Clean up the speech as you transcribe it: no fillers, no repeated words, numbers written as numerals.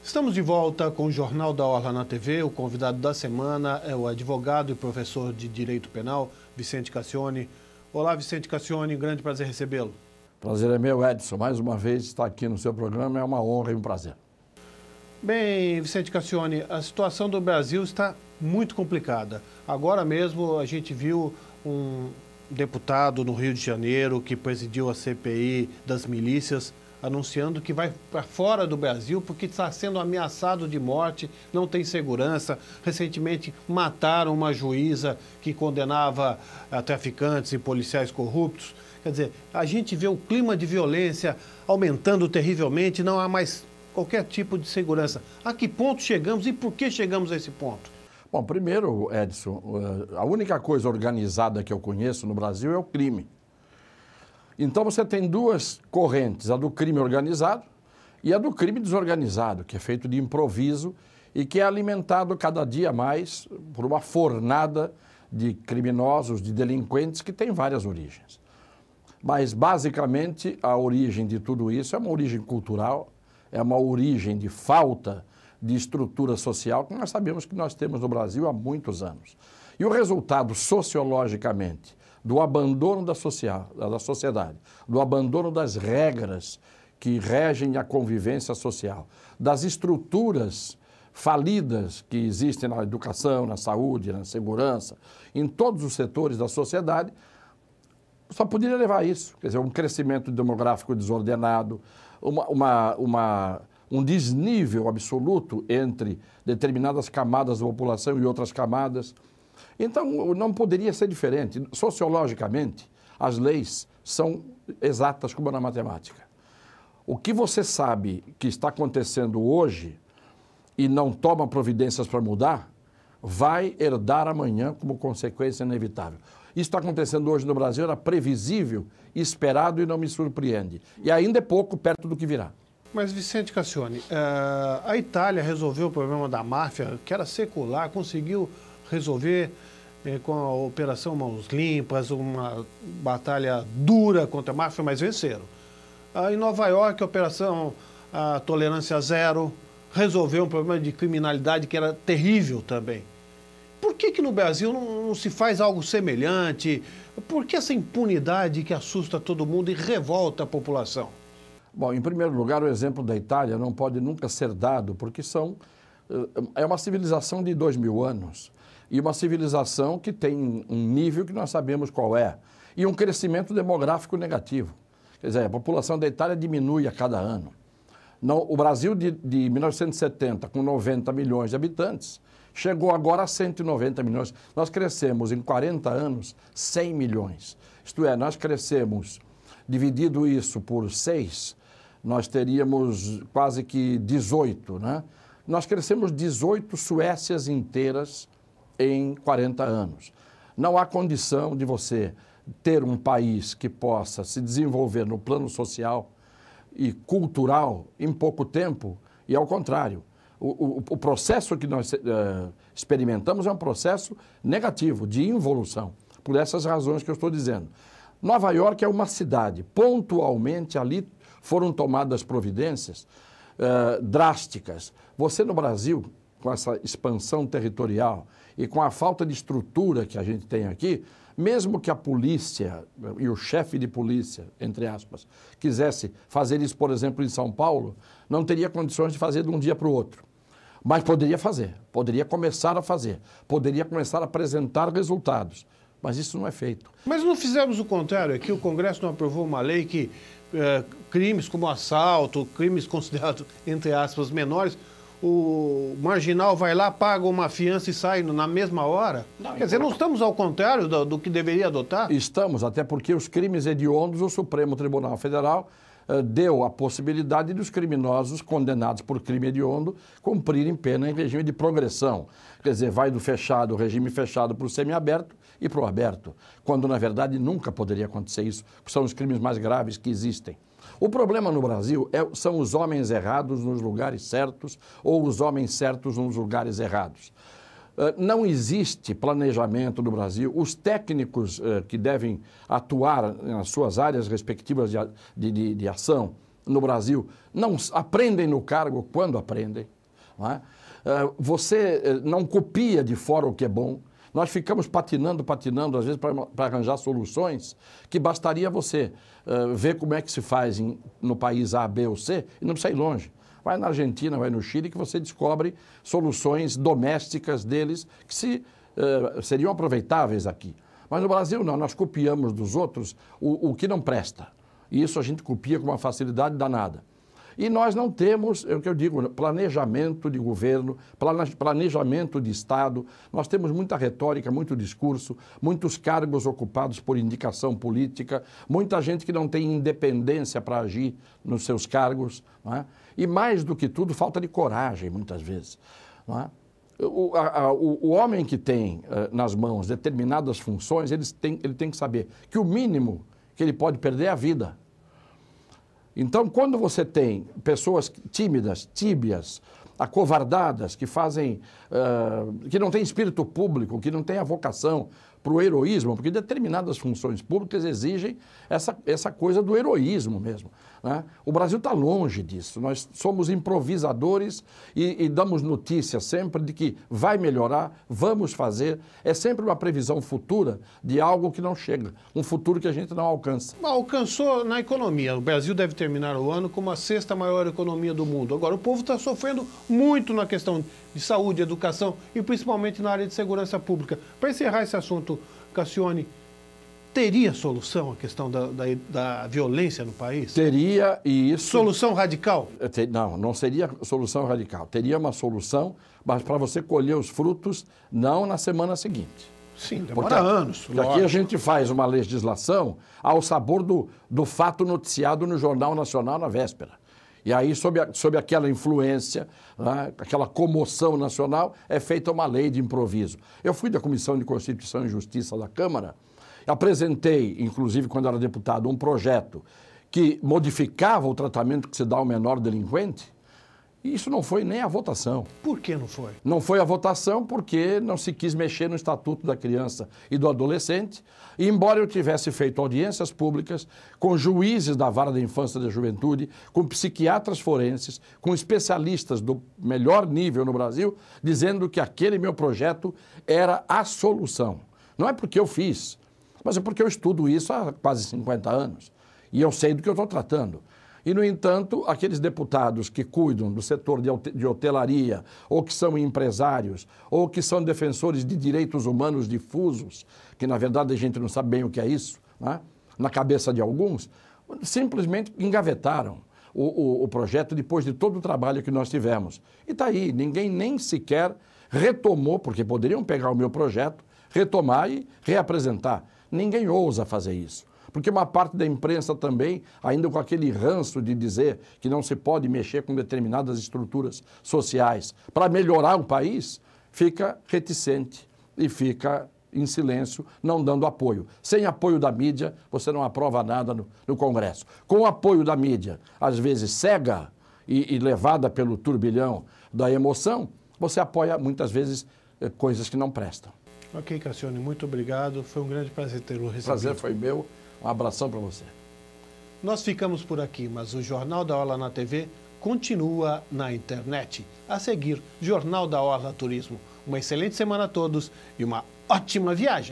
Estamos de volta com o Jornal da Orla na TV. O convidado da semana é o advogado e professor de Direito Penal, Vicente Cassione. Olá, Vicente Cassione, grande prazer recebê-lo. Prazer é meu, Edson. Mais uma vez estar aqui no seu programa é uma honra e um prazer. Bem, Vicente Cassione, a situação do Brasil está muito complicada. Agora mesmo a gente viu um deputado no Rio de Janeiro que presidiu a CPI das milícias, anunciando que vai para fora do Brasil porque está sendo ameaçado de morte, não tem segurança. Recentemente mataram uma juíza que condenava traficantes e policiais corruptos. Quer dizer, a gente vê o clima de violência aumentando terrivelmente, não há mais qualquer tipo de segurança. A que ponto chegamos e por que chegamos a esse ponto? Bom, primeiro, Edson, a única coisa organizada que eu conheço no Brasil é o crime. Então você tem duas correntes, a do crime organizado e a do crime desorganizado, que é feito de improviso e que é alimentado cada dia mais por uma fornada de criminosos, de delinquentes que tem várias origens. Mas, basicamente, a origem de tudo isso é uma origem cultural, é uma origem de falta de estrutura social que nós sabemos que nós temos no Brasil há muitos anos. E o resultado, sociologicamente, do abandono da sociedade, do abandono das regras que regem a convivência social, das estruturas falidas que existem na educação, na saúde, na segurança, em todos os setores da sociedade, só poderia levar a isso. Quer dizer, um crescimento demográfico desordenado, um desnível absoluto entre determinadas camadas da população e outras camadas. Então, não poderia ser diferente. Sociologicamente, as leis são exatas como na matemática. O que você sabe que está acontecendo hoje e não toma providências para mudar, vai herdar amanhã como consequência inevitável. Isso está acontecendo hoje no Brasil, era previsível, esperado e não me surpreende. E ainda é pouco perto do que virá. Mas, Vicente Cassione, a Itália resolveu o problema da máfia, que era secular, conseguiu resolver com a Operação Mãos Limpas, uma batalha dura contra a máfia, mas venceram. Em Nova York, a Operação Tolerância Zero resolveu um problema de criminalidade que era terrível também. Por que no Brasil não se faz algo semelhante? Por que essa impunidade que assusta todo mundo e revolta a população? Bom, em primeiro lugar, o exemplo da Itália não pode nunca ser dado, porque é uma civilização de 2000 anos e uma civilização que tem um nível que nós sabemos qual é e um crescimento demográfico negativo. Quer dizer, a população da Itália diminui a cada ano. O Brasil de 1970, com 90 milhões de habitantes, chegou agora a 190 milhões. Nós crescemos em 40 anos 100 milhões. Isto é, nós crescemos, dividido isso por 6, nós teríamos quase que 18, né? Nós crescemos 18 Suécias inteiras em 40 anos. Não há condição de você ter um país que possa se desenvolver no plano social e cultural em pouco tempo, e ao contrário. O processo que nós experimentamos é um processo negativo, de involução, por essas razões que eu estou dizendo. Nova York é uma cidade, pontualmente ali foram tomadas providências drásticas. Você no Brasil, com essa expansão territorial e com a falta de estrutura que a gente tem aqui, mesmo que a polícia e o chefe de polícia, entre aspas, quisesse fazer isso, por exemplo, em São Paulo, não teria condições de fazer de um dia para o outro. Mas poderia fazer, poderia começar a fazer, poderia começar a apresentar resultados. Mas isso não é feito. Mas não fizemos o contrário aqui? O Congresso não aprovou uma lei que crimes como assalto, crimes considerados, entre aspas, menores, o marginal vai lá, paga uma fiança e sai na mesma hora? Não, quer dizer, não estamos ao contrário do que deveria adotar? Estamos, até porque os crimes hediondos, o Supremo Tribunal Federal deu a possibilidade dos criminosos condenados por crime hediondo cumprirem pena em regime de progressão. Quer dizer, vai do fechado, regime fechado, para o semiaberto e para o aberto, quando na verdade nunca poderia acontecer isso, porque são os crimes mais graves que existem. O problema no Brasil são os homens errados nos lugares certos ou os homens certos nos lugares errados. Não existe planejamento no Brasil. Os técnicos que devem atuar nas suas áreas respectivas de ação, no Brasil não aprendem no cargo quando aprendem. Não é? Você não copia de fora o que é bom. Nós ficamos patinando, às vezes, para arranjar soluções que bastaria você ver como é que se faz no país A, B ou C e não precisa ir longe. Vai na Argentina, vai no Chile, que você descobre soluções domésticas deles que seriam aproveitáveis aqui. Mas no Brasil não, nós copiamos dos outros o que não presta. E isso a gente copia com uma facilidade danada. E nós não temos, é o que eu digo, planejamento de governo, planejamento de Estado. Nós temos muita retórica, muito discurso, muitos cargos ocupados por indicação política, muita gente que não tem independência para agir nos seus cargos. Não é? E mais do que tudo, falta de coragem, muitas vezes. Não é? O homem que tem nas mãos determinadas funções, ele tem que saber que o mínimo que ele pode perder é a vida. Então, quando você tem pessoas tímidas, tíbias, acovardadas, que que não têm espírito público, que não têm a vocação para o heroísmo, porque determinadas funções públicas exigem essa coisa do heroísmo mesmo. Né? O Brasil está longe disso. Nós somos improvisadores e damos notícias sempre de que vai melhorar, vamos fazer. É sempre uma previsão futura de algo que não chega, um futuro que a gente não alcança. Alcançou na economia. O Brasil deve terminar o ano como a 6ª maior economia do mundo. Agora, o povo está sofrendo muito na questão de saúde, educação e principalmente na área de segurança pública. Para encerrar esse assunto, Cassione, teria solução a questão da violência no país? Teria, e isso... Solução radical? Não seria solução radical. Teria uma solução, mas para você colher os frutos, não na semana seguinte. Sim, demora anos. Daqui a gente faz uma legislação ao sabor do fato noticiado no Jornal Nacional na véspera. E aí, sob aquela influência, né, aquela comoção nacional, é feita uma lei de improviso. Eu fui da Comissão de Constituição e Justiça da Câmara, apresentei, inclusive quando era deputado, um projeto que modificava o tratamento que se dá ao menor delinquente, e isso não foi nem a votação. Por que não foi? Não foi a votação porque não se quis mexer no Estatuto da Criança e do Adolescente, e embora eu tivesse feito audiências públicas com juízes da Vara da Infância e da Juventude, com psiquiatras forenses, com especialistas do melhor nível no Brasil, dizendo que aquele meu projeto era a solução. Não é porque eu fiz, mas é porque eu estudo isso há quase 50 anos, e eu sei do que eu estou tratando. E, no entanto, aqueles deputados que cuidam do setor de hotelaria, ou que são empresários, ou que são defensores de direitos humanos difusos, que, na verdade, a gente não sabe bem o que é isso, né? Na cabeça de alguns, simplesmente engavetaram o projeto depois de todo o trabalho que nós tivemos. E está aí, ninguém nem sequer retomou, porque poderiam pegar o meu projeto, retomar e reapresentar. Ninguém ousa fazer isso. Porque uma parte da imprensa também, ainda com aquele ranço de dizer que não se pode mexer com determinadas estruturas sociais para melhorar o país, fica reticente e fica em silêncio, não dando apoio. Sem apoio da mídia, você não aprova nada no Congresso. Com o apoio da mídia, às vezes cega e levada pelo turbilhão da emoção, você apoia muitas vezes coisas que não prestam. Ok, Cassione, muito obrigado. Foi um grande prazer tê-lo recebido. O prazer foi meu. Um abração para você. Nós ficamos por aqui, mas o Jornal da Orla na TV continua na internet. A seguir, Jornal da Orla Turismo. Uma excelente semana a todos e uma ótima viagem!